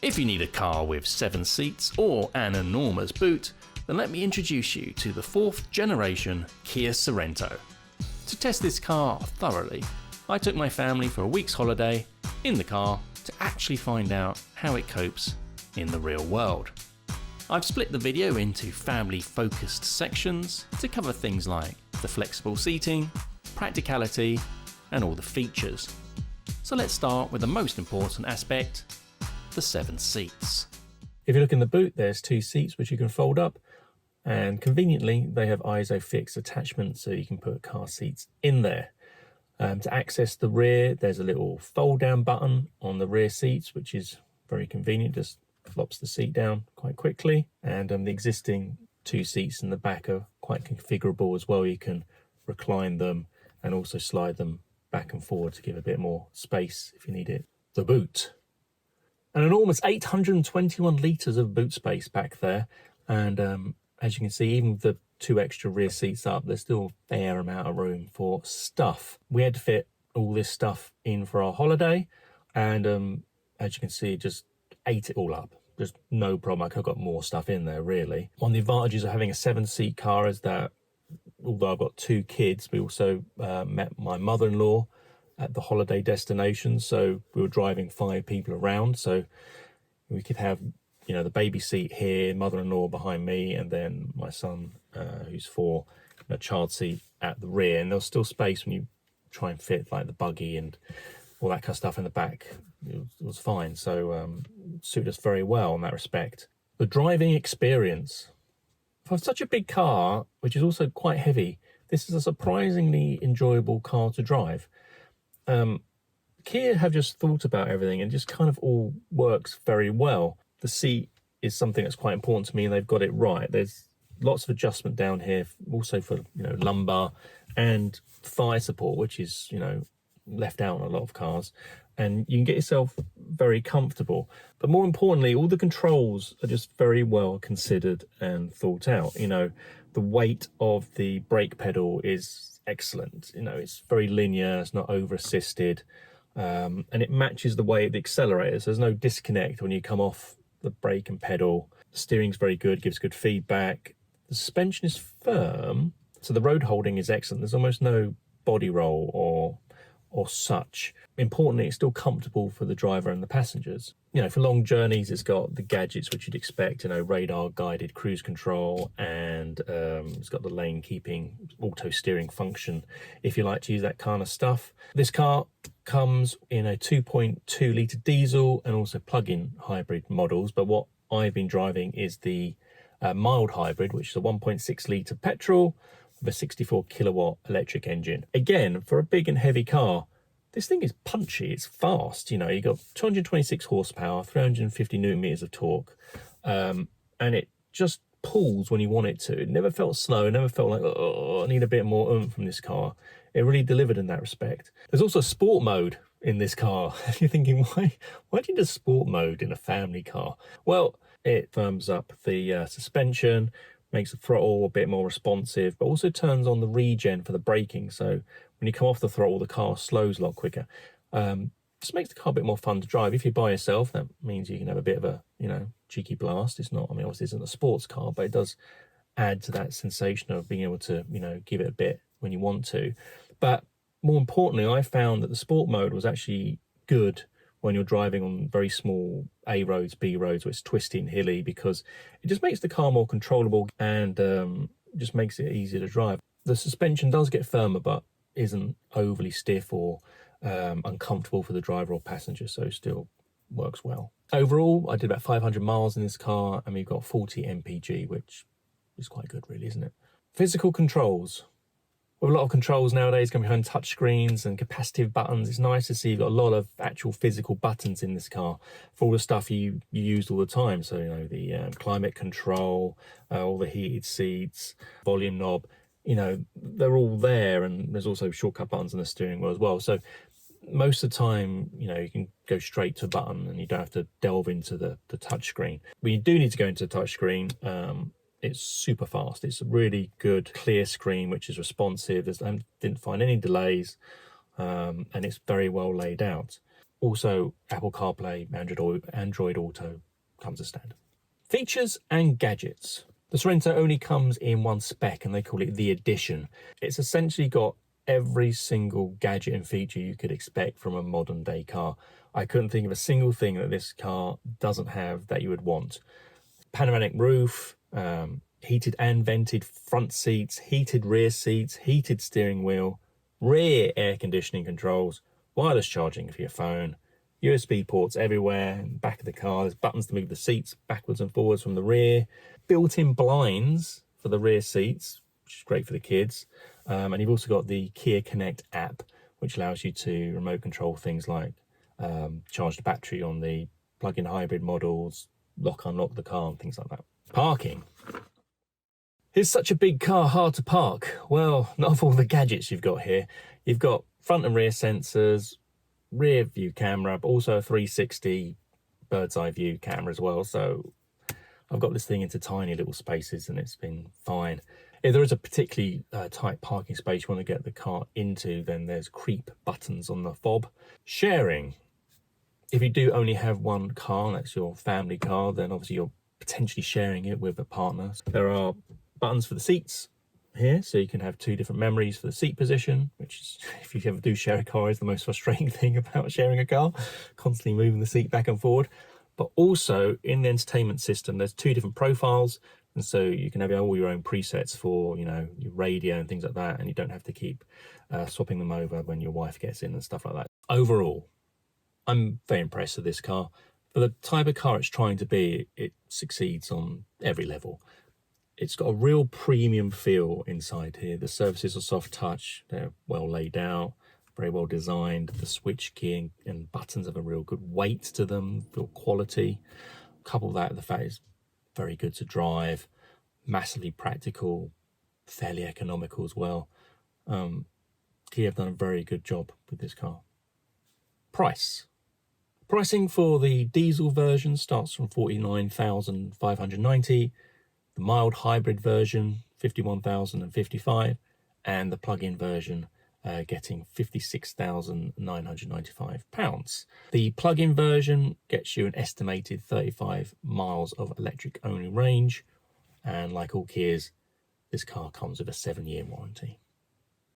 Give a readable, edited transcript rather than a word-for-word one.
If you need a car with 7 seats or an enormous boot, then let me introduce you to the 4th generation Kia Sorento. To test this car thoroughly, I took my family for a week's holiday in the car to actually find out how it copes in the real world. I've split the video into family focused sections to cover things like the flexible seating, practicality, and all the features. So let's start with the most important aspect, the 7 seats. If you look in the boot, there's 2 seats which you can fold up, and conveniently they have ISOFIX attachments so you can put car seats in there. To access the rear, there's a little fold down button on the rear seats, which is very convenient, just flops the seat down quite quickly. And the existing 2 seats in the back are quite configurable as well. You can recline them and also slide them back and forward to give a bit more space if you need it. The boot. An enormous 821 litres of boot space back there, and as you can see, even with the 2 extra rear seats up, there's still a fair amount of room for stuff. We had to fit all this stuff in for our holiday, and as you can see, it just ate it all up. Just no problem. I could have got more stuff in there, really. One of the advantages of having a 7-seat car is that although I've got 2 kids, we also met my mother-in-law at the holiday destination, so we were driving 5 people around, so we could have, you know, the baby seat here, mother-in-law behind me, and then my son who's 4, a child seat at the rear. And there's still space when you try and fit like the buggy and all that kind of stuff in the back. It was fine, so suited us very well in that respect. The driving experience for such a big car, which is also quite heavy, this is a surprisingly enjoyable car to drive. Kia have just thought about everything and just kind of all works very well. The seat is something that's quite important to me, and they've got it right. There's lots of adjustment down here, also for, you know, lumbar and thigh support, which is, you know, left out on a lot of cars, and you can get yourself very comfortable. But more importantly, all the controls are just very well considered and thought out. You know, the weight of the brake pedal is excellent. You know, it's very linear, it's not over assisted, and it matches the way of the accelerator, so there's no disconnect when you come off the brake and pedal. The steering's very good, gives good feedback. The suspension is firm, so the road holding is excellent. There's almost no body roll or such. Importantly, it's still comfortable for the driver and the passengers. You know, for long journeys, it's got the gadgets which you'd expect, you know, radar guided cruise control, and it's got the lane keeping auto steering function if you like to use that kind of stuff. This car comes in a 2.2 litre diesel and also plug-in hybrid models, but what I've been driving is the mild hybrid, which is a 1.6 litre petrol with a 64 kilowatt electric engine. Again, for a big and heavy car, this thing is punchy, it's fast. You know, you got 226 horsepower, 350 newton meters of torque, and it just pulls when you want it to. It never felt slow, it never felt like, oh, I need a bit more oomph from this car. It really delivered in that respect. There's also sport mode in this car. You're thinking, why do you need a sport mode in a family car? Well, it firms up the suspension, makes the throttle a bit more responsive, but also turns on the regen for the braking. So when you come off the throttle, the car slows a lot quicker. Just makes the car a bit more fun to drive. If you're by yourself, that means you can have a bit of a, you know, cheeky blast. It's not, I mean, obviously it isn't a sports car, but it does add to that sensation of being able to, you know, give it a bit when you want to. But more importantly, I found that the sport mode was actually good when you're driving on very small A roads, B roads, where it's twisty and hilly, because it just makes the car more controllable and just makes it easier to drive. The suspension does get firmer, but isn't overly stiff or uncomfortable for the driver or passenger, so still works well. Overall, I did about 500 miles in this car, and we've got 40 MPG, which is quite good, really, isn't it? Physical controls. With a lot of controls nowadays going behind touch screens and capacitive buttons, it's nice to see you've got a lot of actual physical buttons in this car for all the stuff you use all the time. So, you know, the climate control, all the heated seats, volume knob, you know, they're all there. And there's also shortcut buttons on the steering wheel as well. So most of the time, you know, you can go straight to a button and you don't have to delve into the touch screen. When you do need to go into the touch screen, it's super fast. It's a really good, clear screen, which is responsive. I didn't find any delays, and it's very well laid out. Also, Apple CarPlay, Android Auto comes as standard. Features and gadgets. The Sorento only comes in one spec and they call it the Edition. It's essentially got every single gadget and feature you could expect from a modern day car. I couldn't think of a single thing that this car doesn't have that you would want. Panoramic roof, heated and vented front seats, heated rear seats, heated steering wheel, rear air conditioning controls, wireless charging for your phone, USB ports everywhere, in the back of the car. There's buttons to move the seats backwards and forwards from the rear, built-in blinds for the rear seats, which is great for the kids. And you've also got the Kia Connect app, which allows you to remote control things like charge the battery on the plug-in hybrid models, unlock the car, and things like that. Parking. Is such a big car hard to park? Well, not of all the gadgets you've got here. You've got front and rear sensors, rear view camera, but also a 360 bird's eye view camera as well. So I've got this thing into tiny little spaces and it's been fine. If there is a particularly tight parking space you want to get the car into, then there's creep buttons on the fob. Sharing. If you do only have one car, that's your family car, then obviously you're potentially sharing it with a partner. There are buttons for the seats here, so you can have two different memories for the seat position, which is, if you ever do share a car, is the most frustrating thing about sharing a car, constantly moving the seat back and forward. But also in the entertainment system, there's two different profiles, and so you can have all your own presets for, you know, your radio and things like that, and you don't have to keep swapping them over when your wife gets in and stuff like that. Overall, I'm very impressed with this car. For the type of car it's trying to be, it succeeds on every level. It's got a real premium feel inside here. The surfaces are soft touch, they're well laid out, very well designed. The switch key and buttons have a real good weight to them, feel quality. Couple that with the fact it's very good to drive, massively practical, fairly economical as well. Kia have done a very good job with this car. Pricing for the diesel version starts from $49,590, the mild hybrid version $51,055, and the plug-in version getting £56,995. The plug-in version gets you an estimated 35 miles of electric-only range, and like all Kias, this car comes with a 7-year warranty.